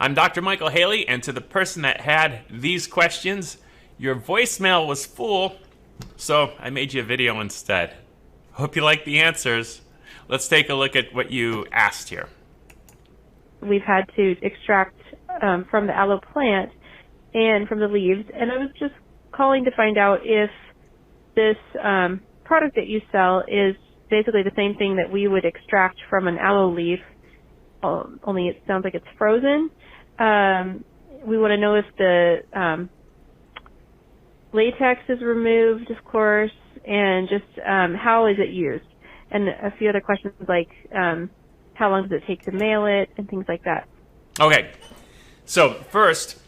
I'm Dr. Michael Haley, and to the person that had these questions, your voicemail was full, so I made you a video instead. Hope you like the answers. Let's take a look at what you asked here. We've had to extract from the aloe plant and from the leaves, and I was just calling to find out if this product that you sell is basically the same thing that we would extract from an aloe leaf, only it sounds like it's frozen. We want to know if the latex is removed, of course, and just how is it used? And a few other questions like how long does it take to mail it and things like that. Okay, so first,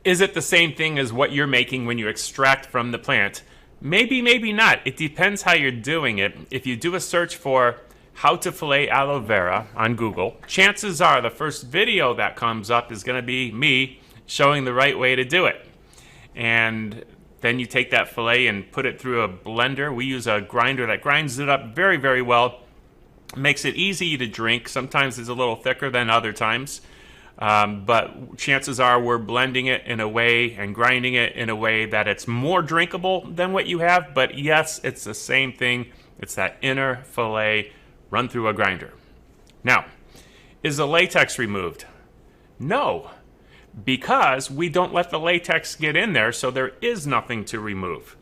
is it the same thing as what you're making when you extract from the plant? Maybe, maybe not. It depends how you're doing it. If you do a search for how to fillet aloe vera on Google, chances are the first video that comes up is going to be me showing the right way to do it. And then you take that fillet and put it through a blender. We use a grinder that grinds it up very, very well. Makes it easy to drink. Sometimes it's a little thicker than other times. But chances are we're blending it in a way and grinding it in a way that it's more drinkable than what you have. But yes, it's the same thing. It's that inner fillet run through a grinder. Now, is the latex removed? No, because we don't let the latex get in there, so there is nothing to remove.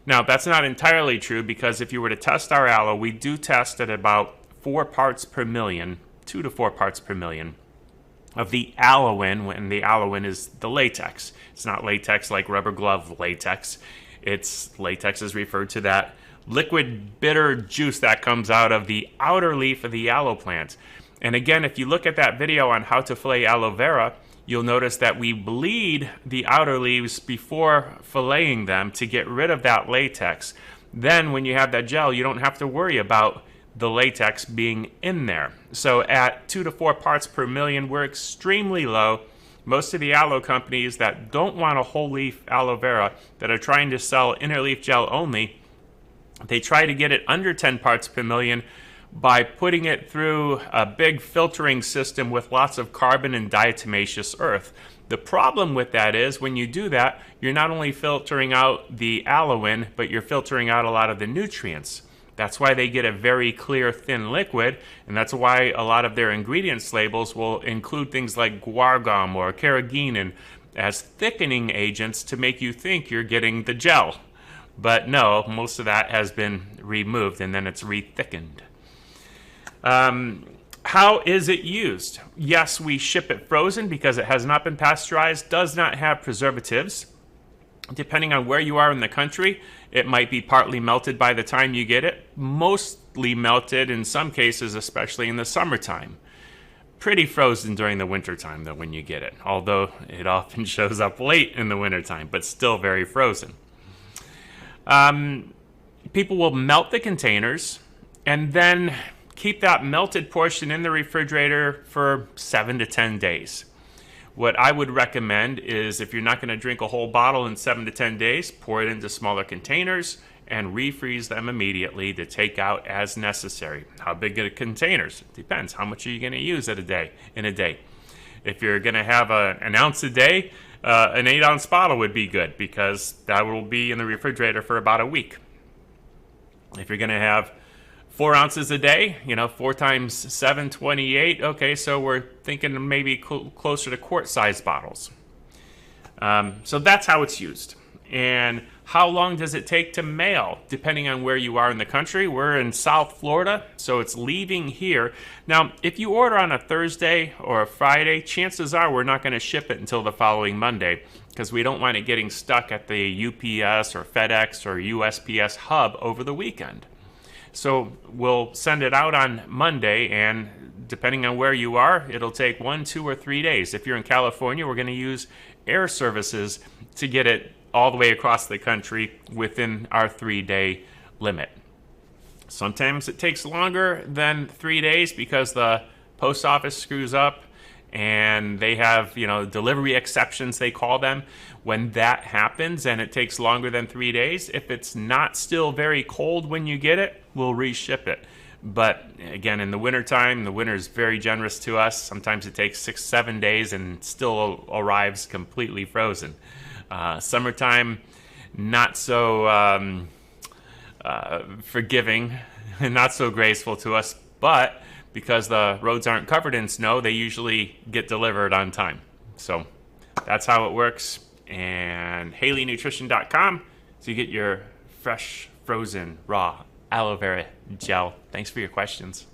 Now, that's not entirely true, because if you were to test our aloe, we do test at about 4 parts per million, 2 to 4 parts per million of the aloin, when the aloin is the latex. It's not latex like rubber glove latex. It's latex is referred to that liquid bitter juice that comes out of the outer leaf of the aloe plant. And again, if you look at that video on how to fillet aloe vera, you'll notice that we bleed the outer leaves before filleting them to get rid of that latex. Then when you have that gel, you don't have to worry about the latex being in there. So at 2 to 4 parts per million, we're extremely low. Most of the aloe companies that don't want a whole leaf aloe vera, that are trying to sell inner leaf gel only, they try to get it under 10 parts per million by putting it through a big filtering system with lots of carbon and diatomaceous earth. The problem with that is when you do that, you're not only filtering out the aloin, but you're filtering out a lot of the nutrients. That's why they get a very clear, thin liquid, and that's why a lot of their ingredients labels will include things like guar gum or carrageenan as thickening agents to make you think you're getting the gel. But no, most of that has been removed, and then it's re-thickened. How is it used? Yes, we ship it frozen because it has not been pasteurized, does not have preservatives. Depending on where you are in the country, it might be partly melted by the time you get it, mostly melted in some cases, especially in the summertime. Pretty frozen during the wintertime, though, when you get it, although it often shows up late in the wintertime, but still very frozen. People will melt the containers and then keep that melted portion in the refrigerator for 7 to 10 days. What I would recommend is if you're not going to drink a whole bottle in 7 to 10 days, pour it into smaller containers and refreeze them immediately to take out as necessary. How big are the containers? It depends. How much are you going to use in a day? If you're going to have an ounce a day, an 8-ounce bottle would be good because that will be in the refrigerator for about a week. If you're going to have 4 ounces a day, 4 times 7, 28. Okay, so we're thinking maybe closer to quart-sized bottles. So that's how it's used. And how long does it take to mail? Depending on where you are in the country. We're in South Florida, so it's leaving here. Now, if you order on a Thursday or a Friday, chances are we're not going to ship it until the following Monday because we don't want it getting stuck at the UPS or FedEx or USPS hub over the weekend. So we'll send it out on Monday, and depending on where you are, it'll take 1, 2, or 3 days. If you're in California, we're going to use air services to get it all the way across the country within our 3-day limit. Sometimes it takes longer than 3 days because the post office screws up and they have, delivery exceptions, they call them. When that happens and it takes longer than 3 days, if it's not still very cold when you get it, we'll reship it. But again, in the wintertime, the winter is very generous to us. Sometimes it takes 6-7 days and still arrives completely frozen. Summertime, not so forgiving and not so graceful to us, but because the roads aren't covered in snow, they usually get delivered on time. So that's how it works. And HaleyNutrition.com, so you get your fresh, frozen, raw aloe vera gel. Thanks for your questions.